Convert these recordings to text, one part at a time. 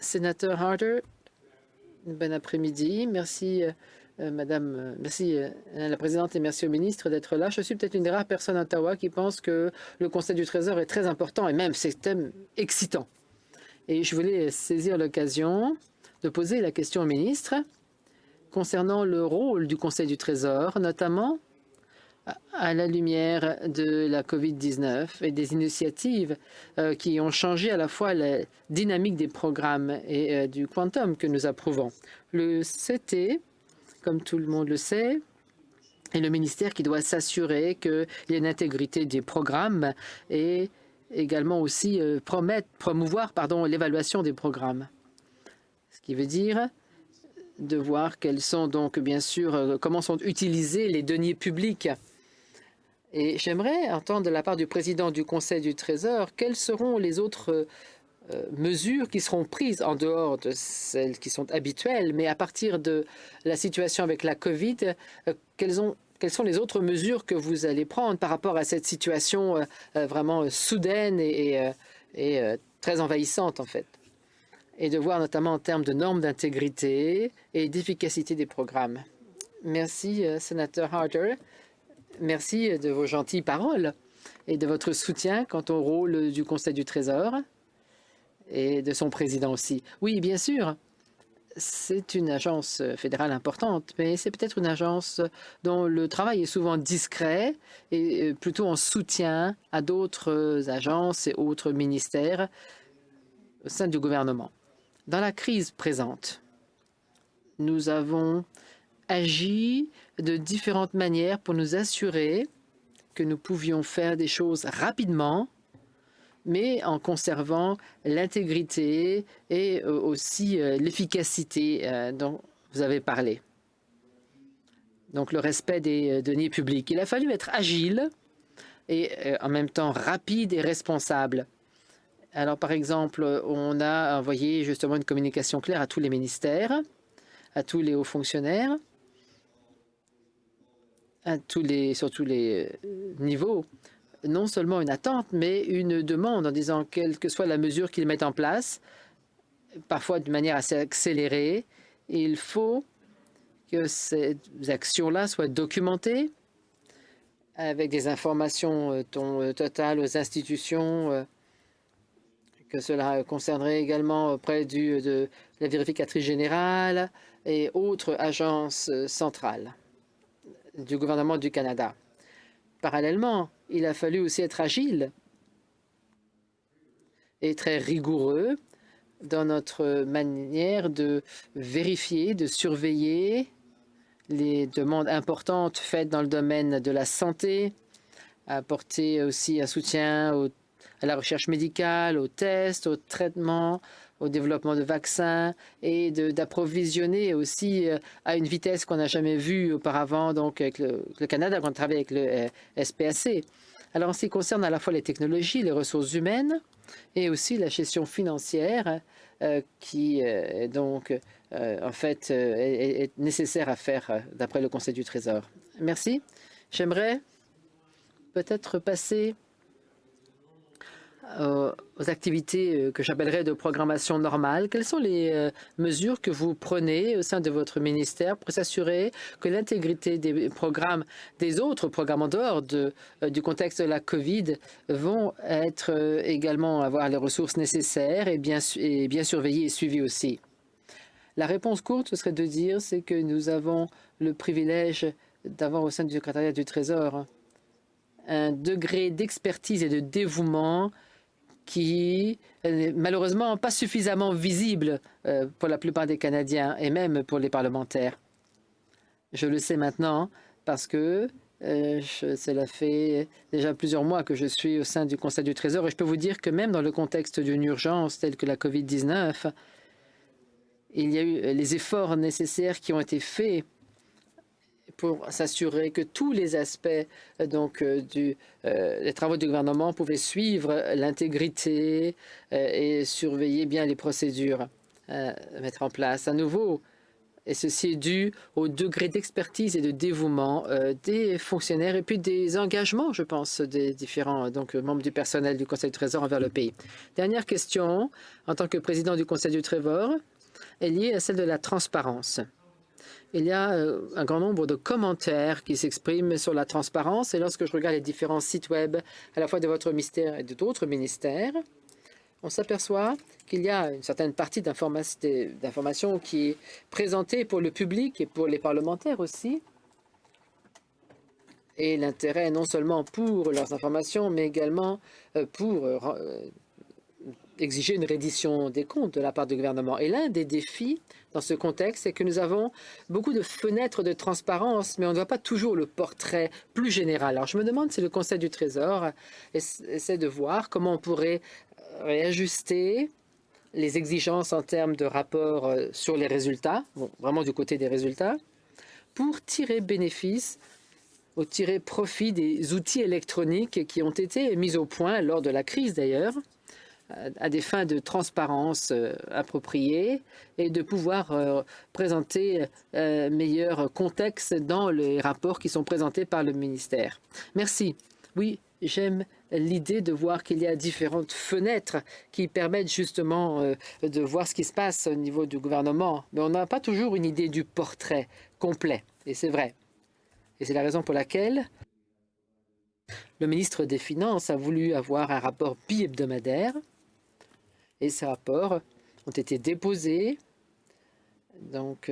Sénateur Harder, bon après-midi. Merci, merci la présidente et merci au ministre d'être là. Je suis peut-être une des rares personnes à Ottawa qui pense que le Conseil du Trésor est très important et même c'est thème excitant. Et je voulais saisir l'occasion de poser la question au ministre concernant le rôle du Conseil du Trésor, notamment à la lumière de la COVID-19 et des initiatives qui ont changé à la fois la dynamique des programmes et du quantum que nous approuvons. Le CT, comme tout le monde le sait, est le ministère qui doit s'assurer qu'il y ait une intégrité des programmes et également aussi promouvoir l'évaluation des programmes. Ce qui veut dire de voir quels sont donc, bien sûr, comment sont utilisés les deniers publics. Et j'aimerais entendre de la part du président du Conseil du Trésor quelles seront les autres mesures qui seront prises en dehors de celles qui sont habituelles, mais à partir de la situation avec la COVID, quelles sont les autres mesures que vous allez prendre par rapport à cette situation vraiment soudaine et très envahissante, en fait, et de voir notamment en termes de normes d'intégrité et d'efficacité des programmes. Merci, sénateur Harder. Merci de vos gentilles paroles et de votre soutien quant au rôle du Conseil du Trésor et de son président aussi. Oui, bien sûr, c'est une agence fédérale importante, mais c'est peut-être une agence dont le travail est souvent discret et plutôt en soutien à d'autres agences et autres ministères au sein du gouvernement. Dans la crise présente, nous avons agi de différentes manières pour nous assurer que nous pouvions faire des choses rapidement, mais en conservant l'intégrité et aussi l'efficacité dont vous avez parlé. Donc le respect des deniers publics. Il a fallu être agile et en même temps rapide et responsable. Alors par exemple, on a envoyé justement une communication claire à tous les ministères, à tous les hauts fonctionnaires, sur tous les niveaux, non seulement une attente, mais une demande en disant quelle que soit la mesure qu'ils mettent en place, parfois de manière assez accélérée, il faut que ces actions-là soient documentées avec des informations totales aux institutions, que cela concernerait également auprès de la vérificatrice générale et autres agences centrales du gouvernement du Canada. Parallèlement, il a fallu aussi être agile et très rigoureux dans notre manière de vérifier, de surveiller les demandes importantes faites dans le domaine de la santé, apporter aussi un soutien à la recherche médicale, aux tests, aux traitements, au développement de vaccins et d'approvisionner aussi à une vitesse qu'on n'a jamais vue auparavant, donc avec le Canada, quand on travaille avec le SPAC. Alors, en ce qui concerne à la fois les technologies, les ressources humaines et aussi la gestion financière qui, donc, en fait, est nécessaire à faire d'après le Conseil du Trésor. Merci. J'aimerais peut-être passer aux activités que j'appellerais de programmation normale. Quelles sont les mesures que vous prenez au sein de votre ministère pour s'assurer que l'intégrité des programmes, des autres programmes en dehors du contexte de la COVID vont être également avoir les ressources nécessaires et bien surveillées et suivies aussi? La réponse courte, ce serait de dire, c'est que nous avons le privilège d'avoir au sein du secrétariat du Trésor un degré d'expertise et de dévouement qui est malheureusement pas suffisamment visible pour la plupart des Canadiens et même pour les parlementaires. Je le sais maintenant parce que cela fait déjà plusieurs mois que je suis au sein du Conseil du Trésor et je peux vous dire que même dans le contexte d'une urgence telle que la COVID-19, il y a eu les efforts nécessaires qui ont été faits pour s'assurer que tous les aspects donc, des travaux du gouvernement pouvaient suivre l'intégrité et surveiller bien les procédures à mettre en place. À nouveau, Et ceci est dû au degré d'expertise et de dévouement des fonctionnaires et puis des engagements, je pense, des différents membres du personnel du Conseil du Trésor envers le pays. Dernière question, en tant que président du Conseil du Trésor, est liée à celle de la transparence. Il y a un grand nombre de commentaires qui s'expriment sur la transparence et lorsque je regarde les différents sites web, à la fois de votre ministère et d'autres ministères, on s'aperçoit qu'il y a une certaine partie d'information qui est présentée pour le public et pour les parlementaires aussi. Et l'intérêt non seulement pour leurs informations, mais également pour exiger une reddition des comptes de la part du gouvernement. Et l'un des défis dans ce contexte, c'est que nous avons beaucoup de fenêtres de transparence, mais on ne voit pas toujours le portrait plus général. Alors je me demande si le Conseil du Trésor essaie de voir comment on pourrait réajuster les exigences en termes de rapport sur les résultats, bon, vraiment du côté des résultats, pour tirer bénéfice ou tirer profit des outils électroniques qui ont été mis au point lors de la crise d'ailleurs, à des fins de transparence appropriées et de pouvoir présenter meilleur contexte dans les rapports qui sont présentés par le ministère. Merci. Oui, j'aime l'idée de voir qu'il y a différentes fenêtres qui permettent justement de voir ce qui se passe au niveau du gouvernement. Mais on n'a pas toujours une idée du portrait complet, et c'est vrai. Et c'est la raison pour laquelle le ministre des Finances a voulu avoir un rapport bi-hebdomadaire. Et ces rapports ont été déposés donc,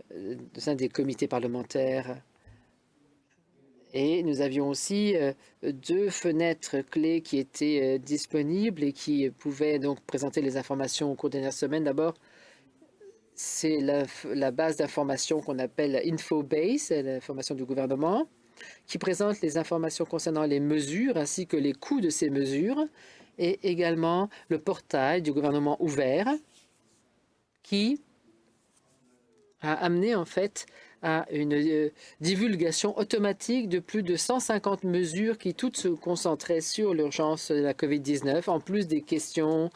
au sein des comités parlementaires. Et nous avions aussi deux fenêtres clés qui étaient disponibles et qui pouvaient donc présenter les informations au cours des dernières semaines. D'abord, c'est la base d'information qu'on appelle InfoBase, l'information du gouvernement, qui présente les informations concernant les mesures ainsi que les coûts de ces mesures, et également le portail du gouvernement ouvert, qui a amené en fait à une divulgation automatique de plus de 150 mesures qui toutes se concentraient sur l'urgence de la COVID-19, en plus des questions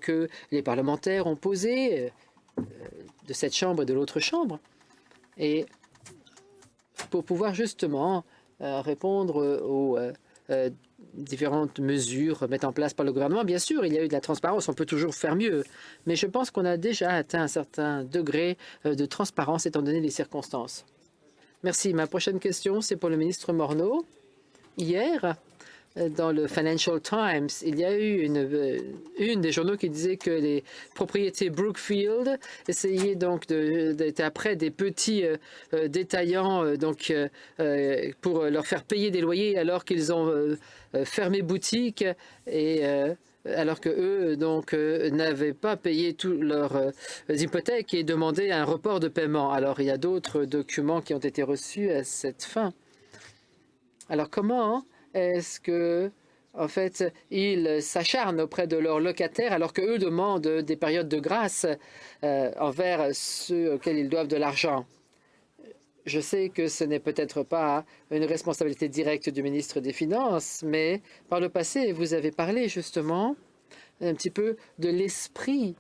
que les parlementaires ont posées de cette chambre et de l'autre chambre. Et pour pouvoir justement répondre aux différentes mesures mises en place par le gouvernement. Bien sûr, il y a eu de la transparence, on peut toujours faire mieux, mais je pense qu'on a déjà atteint un certain degré de transparence étant donné les circonstances. Merci. Ma prochaine question, c'est pour le ministre Morneau. Hier, dans le Financial Times, il y a eu une des journaux qui disait que les propriétés Brookfield essayaient donc d'être après des petits détaillants pour leur faire payer des loyers alors qu'ils ont fermé boutique et alors que eux n'avaient pas payé toutes leurs hypothèques et demandaient un report de paiement. Alors il y a d'autres documents qui ont été reçus à cette fin. Alors comment est-ce que, en fait, ils s'acharnent auprès de leurs locataires alors qu'eux demandent des périodes de grâce envers ceux auxquels ils doivent de l'argent? Je sais que ce n'est peut-être pas une responsabilité directe du ministre des Finances, mais par le passé, vous avez parlé justement un petit peu de l'esprit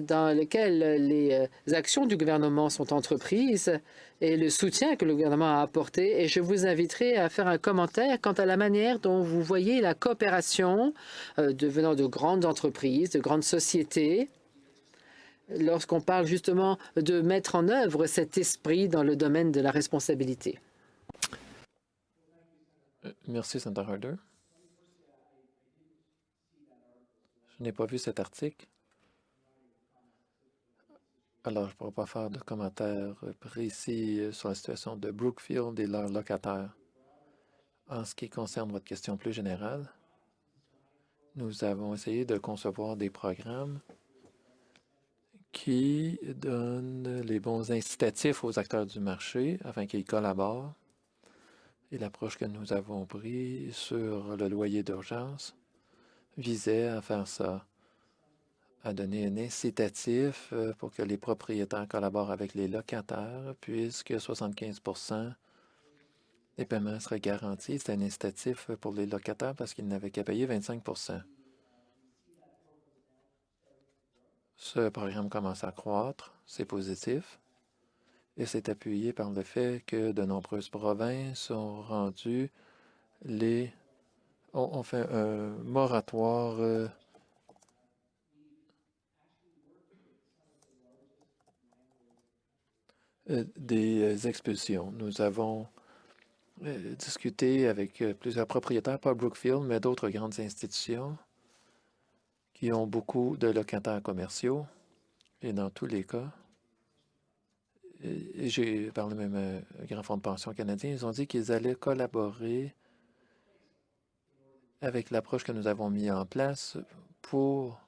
dans lequel les actions du gouvernement sont entreprises et le soutien que le gouvernement a apporté. Et je vous inviterai à faire un commentaire quant à la manière dont vous voyez la coopération venant de grandes entreprises, de grandes sociétés, lorsqu'on parle justement de mettre en œuvre cet esprit dans le domaine de la responsabilité. Merci, Senateur Harder. Je n'ai pas vu cet article. Alors, je ne pourrais pas faire de commentaires précis sur la situation de Brookfield et leurs locataires. En ce qui concerne votre question plus générale, nous avons essayé de concevoir des programmes qui donnent les bons incitatifs aux acteurs du marché afin qu'ils collaborent. Et l'approche que nous avons prise sur le loyer d'urgence visait à faire ça, à donner un incitatif pour que les propriétaires collaborent avec les locataires, puisque 75% des paiements seraient garantis. C'est un incitatif pour les locataires parce qu'ils n'avaient qu'à payer 25%. Ce programme commence à croître, c'est positif. et c'est appuyé par le fait que de nombreuses provinces ont rendu ont fait un moratoire des expulsions. Nous avons discuté avec plusieurs propriétaires, pas Brookfield, mais d'autres grandes institutions qui ont beaucoup de locataires commerciaux. Et dans tous les cas, et j'ai parlé même à un grand fonds de pension canadien, ils ont dit qu'ils allaient collaborer avec l'approche que nous avons mis en place pour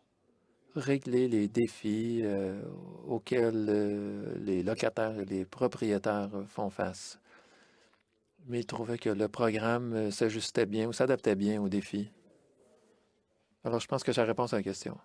régler les défis auxquels les locataires et les propriétaires font face. Mais ils trouvaient que le programme s'ajustait bien ou s'adaptait bien aux défis. Alors, je pense que j'ai la réponse à la question.